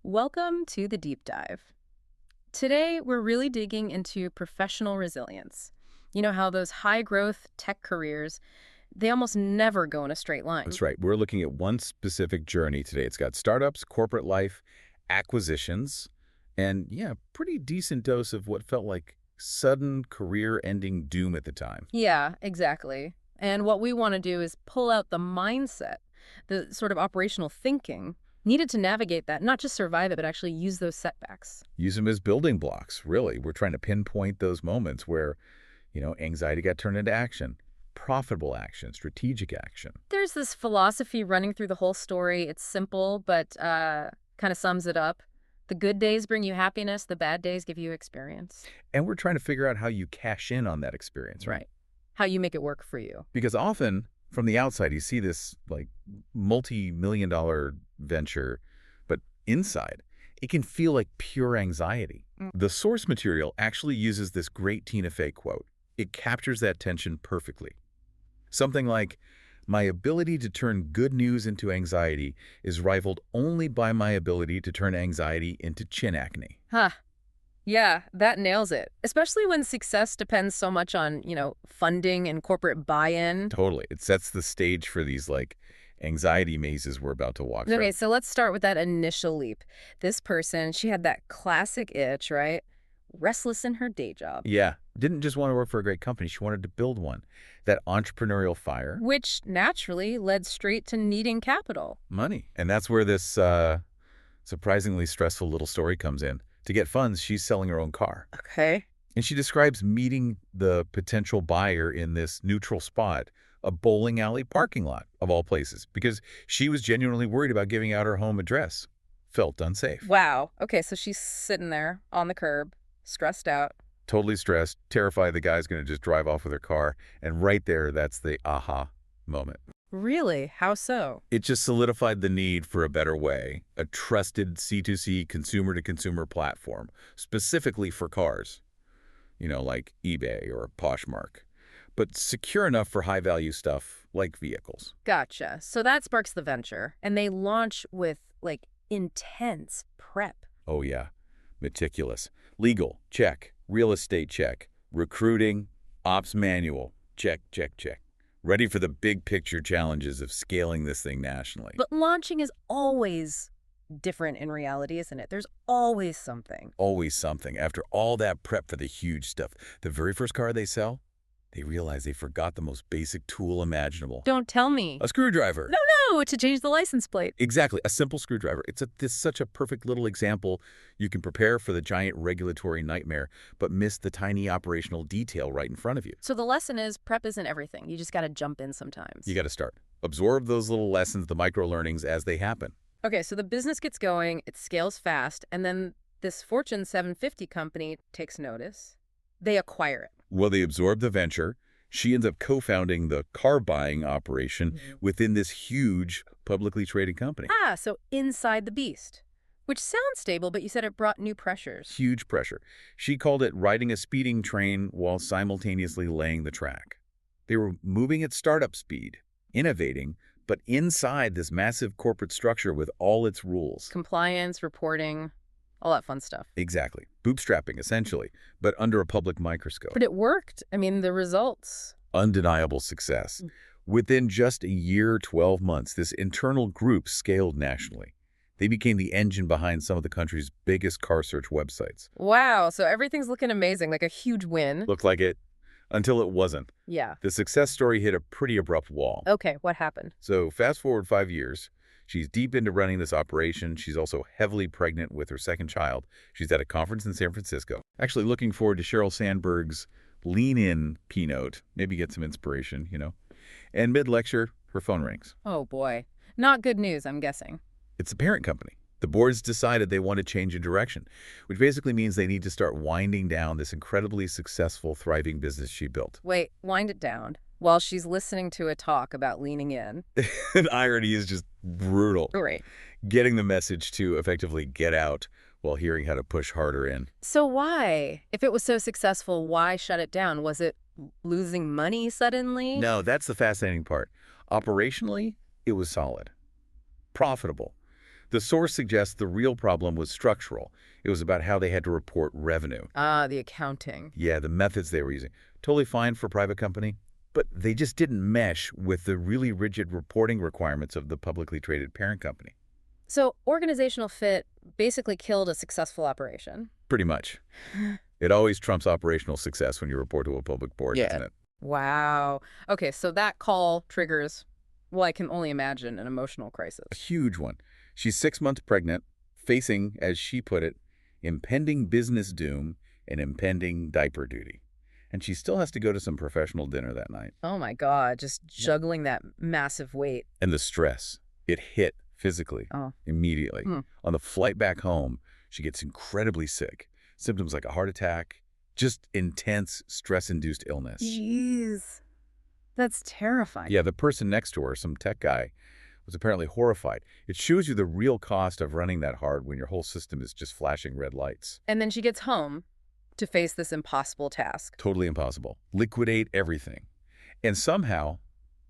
Welcome to the deep dive. Today, we're really digging into professional resilience. You know how those high growth tech careers, they almost never go in a straight line. That's right. We're looking at one specific journey today. It's got startups, corporate life, acquisitions, and yeah, pretty decent dose of what felt like sudden career-ending doom at the time. Yeah, exactly. And what we want to do is pull out the mindset, the sort of operational thinking needed to navigate that, not just survive it, but actually use those setbacks. Use them as building blocks, really. We're trying to pinpoint those moments where, anxiety got turned into action, profitable action, strategic action. There's this philosophy running through the whole story. It's simple, but kind of sums it up. The good days bring you happiness. The bad days give you experience. And we're trying to figure out how you cash in on that experience, right? Right. How you make it work for you. Because often, from the outside, you see this like multi-million-dollar venture, but inside, it can feel like pure anxiety. The source material actually uses this great Tina Fey quote. It captures that tension perfectly. Something like, "My ability to turn good news into anxiety is rivaled only by my ability to turn anxiety into chin acne." Huh. Yeah, that nails it. Especially when success depends so much on, funding and corporate buy-in. Totally. It sets the stage for these like anxiety mazes we're about to walk through. Okay, so let's start with that initial leap. This person, she had that classic itch, right? Restless in her day job. Yeah. Didn't just want to work for a great company. She wanted to build one. That entrepreneurial fire. Which naturally led straight to needing capital. Money. And that's where this surprisingly stressful little story comes in. To get funds, she's selling her own car. Okay. And she describes meeting the potential buyer in this neutral spot, a bowling alley parking lot, of all places, because she was genuinely worried about giving out her home address. Felt unsafe. Wow. Okay, so she's sitting there on the curb, stressed out. Totally stressed, terrified the guy's going to just drive off with her car. And right there, that's the aha moment. Really? How so? It just solidified the need for a better way, a trusted C2C consumer-to-consumer platform, specifically for cars, like eBay or Poshmark, but secure enough for high-value stuff like vehicles. Gotcha. So that sparks the venture, and they launch with, intense prep. Oh, yeah. Meticulous. Legal, check. Real estate, check. Recruiting, ops manual, check, check, check. Ready for the big picture challenges of scaling this thing nationally. But launching is always different in reality, isn't it? There's always something. Always something. After all that prep for the huge stuff, the very first car they sell, they realize they forgot the most basic tool imaginable. Don't tell me. A screwdriver. No, to change the license plate. Exactly. A simple screwdriver. This such a perfect little example. You can prepare for the giant regulatory nightmare, but miss the tiny operational detail right in front of you. So the lesson is prep isn't everything. You just got to jump in sometimes. You got to start. Absorb those little lessons, the micro learnings as they happen. Okay, so the business gets going, it scales fast, and then this Fortune 750 company takes notice. They acquire it. Well, they absorb the venture. She ends up co-founding the car buying operation within this huge publicly traded company. So inside the beast, which sounds stable, but you said it brought new pressures. Huge pressure. She called it riding a speeding train while simultaneously laying the track. They were moving at startup speed, innovating, but inside this massive corporate structure with all its rules. Compliance, reporting, all that fun stuff. Exactly. Bootstrapping, essentially, but under a public microscope. But it worked. I mean, the results. Undeniable success. Within just a year, 12 months, this internal group scaled nationally. They became the engine behind some of the country's biggest car search websites. Wow, so everything's looking amazing, like a huge win. Looked like it, until it wasn't. Yeah. The success story hit a pretty abrupt wall. Okay, what happened? So fast forward 5 years. She's deep into running this operation. She's also heavily pregnant with her second child. She's at a conference in San Francisco. Actually looking forward to Sheryl Sandberg's Lean In keynote. Maybe get some inspiration, And mid-lecture, her phone rings. Oh, boy. Not good news, I'm guessing. It's the parent company. The board's decided they want to change a direction, which basically means they need to start winding down this incredibly successful, thriving business she built. Wait, wind it down. While she's listening to a talk about leaning in. And irony is just brutal. Right. Getting the message to effectively get out while hearing how to push harder in. So why? If it was so successful, why shut it down? Was it losing money suddenly? No, that's the fascinating part. Operationally, it was solid. Profitable. The source suggests the real problem was structural. It was about how they had to report revenue. Ah, the accounting. Yeah, the methods they were using. Totally fine for a private company, but they just didn't mesh with the really rigid reporting requirements of the publicly traded parent company. So organizational fit basically killed a successful operation. Pretty much. It always trumps operational success when you report to a public board, doesn't it? Wow. Okay, so that call triggers, well, I can only imagine, an emotional A crisis. huge one. She's 6 months pregnant, facing, as she put it, impending business doom and impending diaper duty. And she still has to go to some professional dinner that night. Oh my God, just juggling that massive weight. And the stress, it hit physically Oh. immediately. Hmm. On the flight back home, she gets incredibly sick. Symptoms like a heart attack, just intense stress-induced illness. Jeez. That's terrifying. Yeah, the person next to her, some tech guy, was apparently horrified. It shows you the real cost of running that hard when your whole system is just flashing red lights. And then she gets home to face this impossible task. Totally impossible. Liquidate everything. And somehow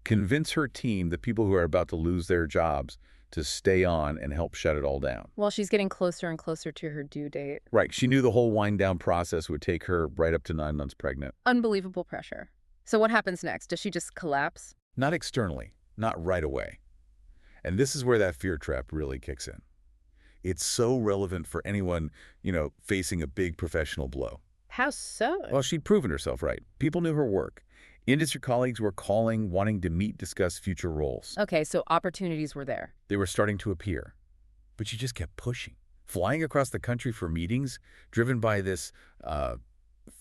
convince her team, the people who are about to lose their jobs, to stay on and help shut it all down. While she's getting closer and closer to her due date. Right. She knew the whole wind-down process would take her right up to 9 months pregnant. Unbelievable pressure. So what happens next? Does she just collapse? Not externally, not right away. And this is where that fear trap really kicks in. It's so relevant for anyone, facing a big professional blow. How so? Well, she'd proven herself right. People knew her work. Industry colleagues were calling, wanting to meet, discuss future roles. Okay, so opportunities were there. They were starting to appear. But she just kept pushing, flying across the country for meetings, driven by this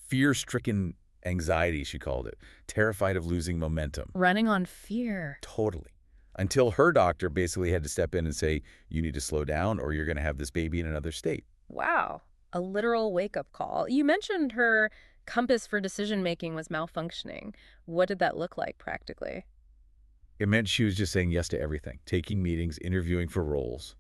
fear-stricken anxiety, she called it, terrified of losing momentum. Running on fear. Totally. Until her doctor basically had to step in and say, you need to slow down or you're going to have this baby in another state. Wow. A literal wake-up call. You mentioned her compass for decision-making was malfunctioning. What did that look like practically? It meant she was just saying yes to everything, taking meetings, interviewing for roles,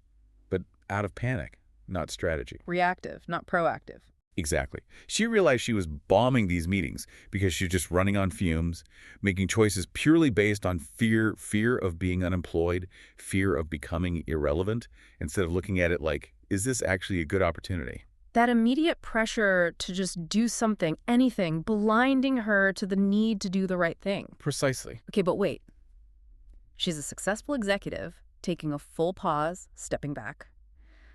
but out of panic, not strategy. Reactive, not proactive. Exactly. She realized she was bombing these meetings because she was just running on fumes, making choices purely based on fear of being unemployed, fear of becoming irrelevant, instead of looking at it like, is this actually a good opportunity? That immediate pressure to just do something, anything, blinding her to the need to do the right thing. Precisely. Okay, but wait. She's a successful executive, taking a full pause, stepping back.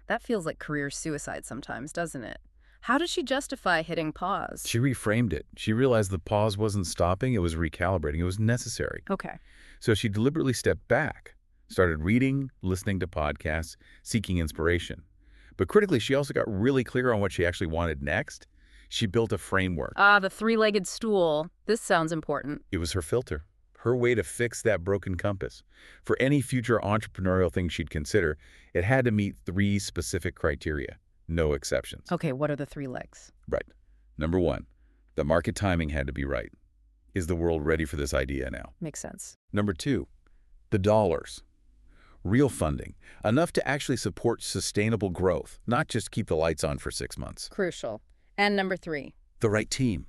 That feels like career suicide sometimes, doesn't it? How does she justify hitting pause? She reframed it. She realized the pause wasn't stopping, it was recalibrating. It was necessary. Okay. So she deliberately stepped back, started reading, listening to podcasts, seeking inspiration. But critically, she also got really clear on what she actually wanted next. She built a framework. Ah, the three-legged stool. This sounds important. It was her filter, her way to fix that broken compass. For any future entrepreneurial thing she'd consider, it had to meet 3 specific criteria. No exceptions. Okay, what are the 3 legs? Right. Number 1, the market timing had to be right. Is the world ready for this idea now? Makes sense. Number 2, the dollars. Real funding, enough to actually support sustainable growth, not just keep the lights on for 6 months. Crucial. And number 3. The right team,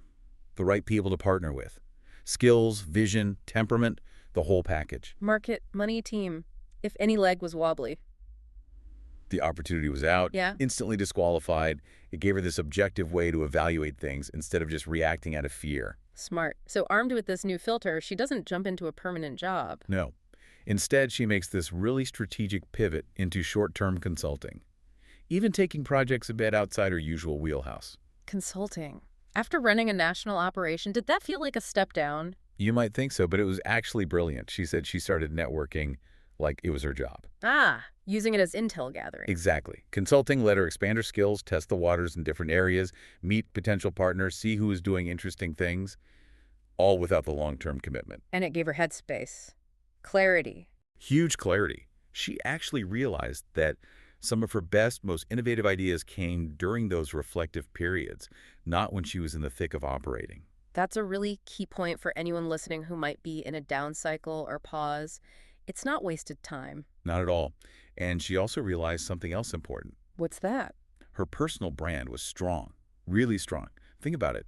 the right people to partner with. Skills, vision, temperament, the whole package. Market, money, team. If any leg was wobbly. The opportunity was out, Yeah. instantly disqualified. It gave her this objective way to evaluate things instead of just reacting out of fear. Smart. So armed with this new filter, she doesn't jump into a permanent job. No. Instead, she makes this really strategic pivot into short-term consulting, even taking projects a bit outside her usual wheelhouse. Consulting. After running a national operation, did that feel like a step down? You might think so, but it was actually brilliant. She said she started networking like it was her job. Ah, using it as intel gathering. Exactly. Consulting let her expand her skills, test the waters in different areas, meet potential partners, see who is doing interesting things, all without the long-term commitment. And it gave her headspace. Clarity. Huge clarity. She actually realized that some of her best, most innovative ideas came during those reflective periods, not when she was in the thick of operating. That's a really key point for anyone listening who might be in a down cycle or pause. It's not wasted time. Not at all. And she also realized something else important. What's that? Her personal brand was strong, really strong. Think about it.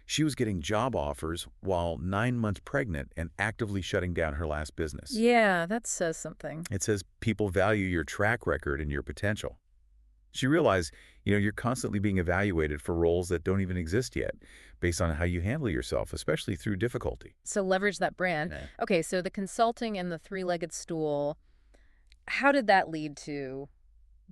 She was getting job offers while 9 months pregnant and actively shutting down her last business. Yeah, that says something. It says people value your track record and your potential. She realized, you're constantly being evaluated for roles that don't even exist yet, based on how you handle yourself, especially through difficulty. So leverage that brand. Yeah. Okay, so the consulting and the three-legged stool, how did that lead to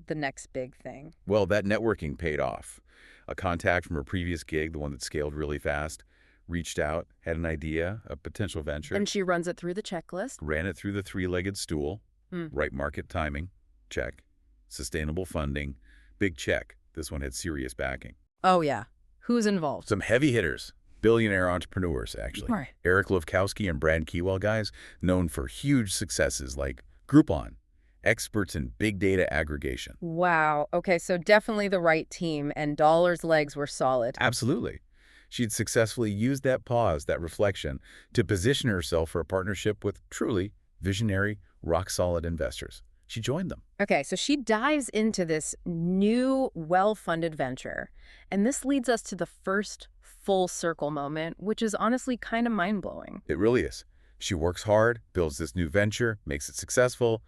the next big thing? Well, that networking paid off. A contact from her previous gig, the one that scaled really fast, reached out, had an idea, a potential venture. And she runs it through the checklist? Ran it through the three-legged stool. Hmm. Right market timing, check. Sustainable funding, big check. This one had serious backing. Oh, yeah. Who's involved? Some heavy hitters, billionaire entrepreneurs, actually. Right. Eric Levkowski and Brad Keywell guys, known for huge successes like Groupon, experts in big data aggregation. Wow. Okay, so definitely the right team, and Dollar's legs were solid. Absolutely. She'd successfully used that pause, that reflection, to position herself for a partnership with truly visionary, rock-solid investors. She joined them. Okay, so she dives into this new, well-funded venture. And this leads us to the first full circle moment, which is honestly kind of mind-blowing. It really is. She works hard, builds this new venture, makes it successful,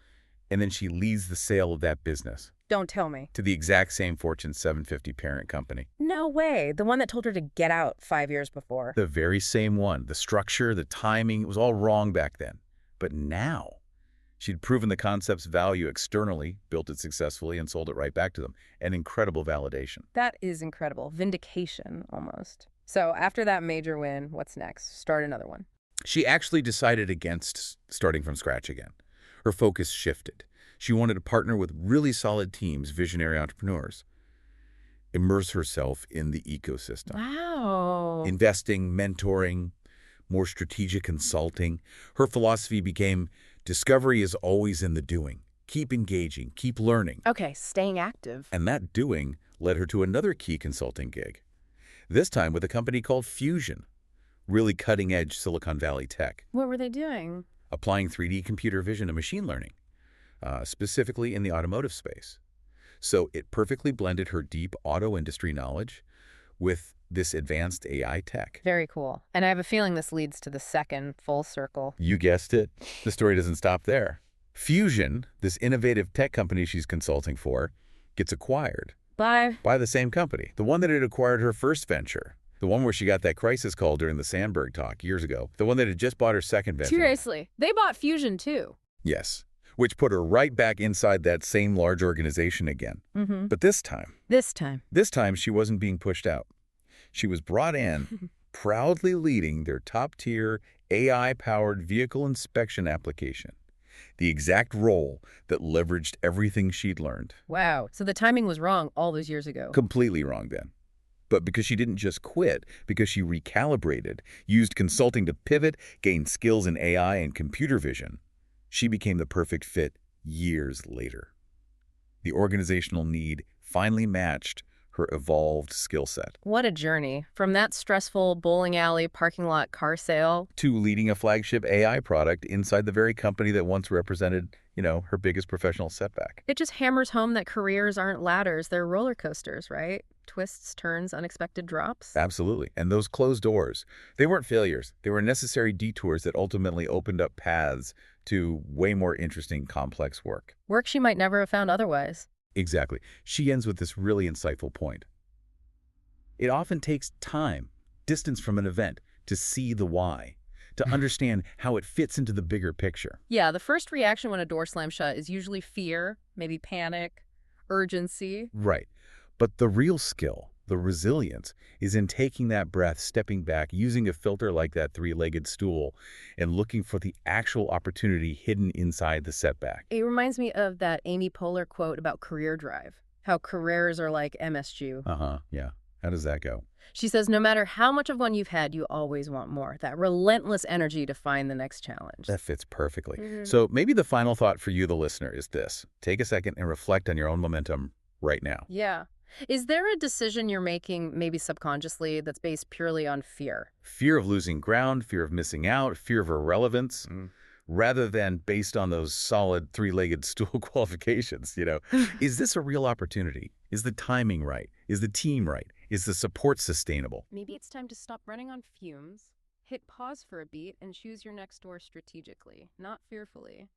and then she leads the sale of that business Don't tell me. to the exact same Fortune 750 parent company. No way. The one that told her to get out 5 years before. The very same one. The structure, the timing, it was all wrong back then. But now, she'd proven the concept's value externally, built it successfully, and sold it right back to them. An incredible validation. That is incredible. Vindication, almost. So after that major win, what's next? Start another one. She actually decided against starting from scratch again. Her focus shifted. She wanted to partner with really solid teams, visionary entrepreneurs. Immerse herself in the ecosystem. Wow. Investing, mentoring, more strategic consulting. Her philosophy became, discovery is always in the doing. Keep engaging, keep learning. Okay, staying active. And that doing led her to another key consulting gig, this time with a company called Fusion, really cutting-edge Silicon Valley tech, What were they doing? applying 3D computer vision and machine learning, specifically in the automotive space. So it perfectly blended her deep auto industry knowledge with this advanced AI tech. Very cool. And I have a feeling this leads to the second full circle. You guessed it. The story doesn't stop there. Fusion, this innovative tech company she's consulting for, gets acquired Bye. by the same company, the one that had acquired her first venture, the one where she got that crisis call during the Sandberg talk years ago, the one that had just bought her second venture. Seriously. They bought Fusion, too. Yes, which put her right back inside that same large organization again. Mm-hmm. But this time she wasn't being pushed out. She was brought in, proudly leading their top-tier AI-powered vehicle inspection application, the exact role that leveraged everything she'd learned. Wow. So the timing was wrong all those years ago. Completely wrong then. But because she didn't just quit, because she recalibrated, used consulting to pivot, gained skills in AI and computer vision, she became the perfect fit years later. The organizational need finally matched her evolved skill set. What a journey. From that stressful bowling alley parking lot car sale. To leading a flagship AI product inside the very company that once represented, her biggest professional setback. It just hammers home that careers aren't ladders, they're roller coasters, right? Twists, turns, unexpected drops. Absolutely. And those closed doors, they weren't failures. They were necessary detours that ultimately opened up paths to way more interesting, complex work. Work she might never have found otherwise. Exactly. She ends with this really insightful point. It often takes time, distance from an event, to see the why, to understand how it fits into the bigger picture. Yeah, the first reaction when a door slams shut is usually fear, maybe panic, urgency. Right. But the real skill, the resilience, is in taking that breath, stepping back, using a filter like that three-legged stool, and looking for the actual opportunity hidden inside the setback. It reminds me of that Amy Poehler quote about career drive, how careers are like MSG. Yeah. How does that go? She says no matter how much of one you've had, you always want more. That relentless energy to find the next challenge. That fits perfectly. Mm-hmm. So maybe the final thought for you, the listener, is this. Take a second and reflect on your own momentum right now. Yeah. Is there a decision you're making, maybe subconsciously, that's based purely on fear? Fear of losing ground, fear of missing out, fear of irrelevance, rather than based on those solid three-legged stool qualifications, Is this a real opportunity? Is the timing right? Is the team right? Is the support sustainable? Maybe it's time to stop running on fumes, hit pause for a beat, and choose your next door strategically, not fearfully.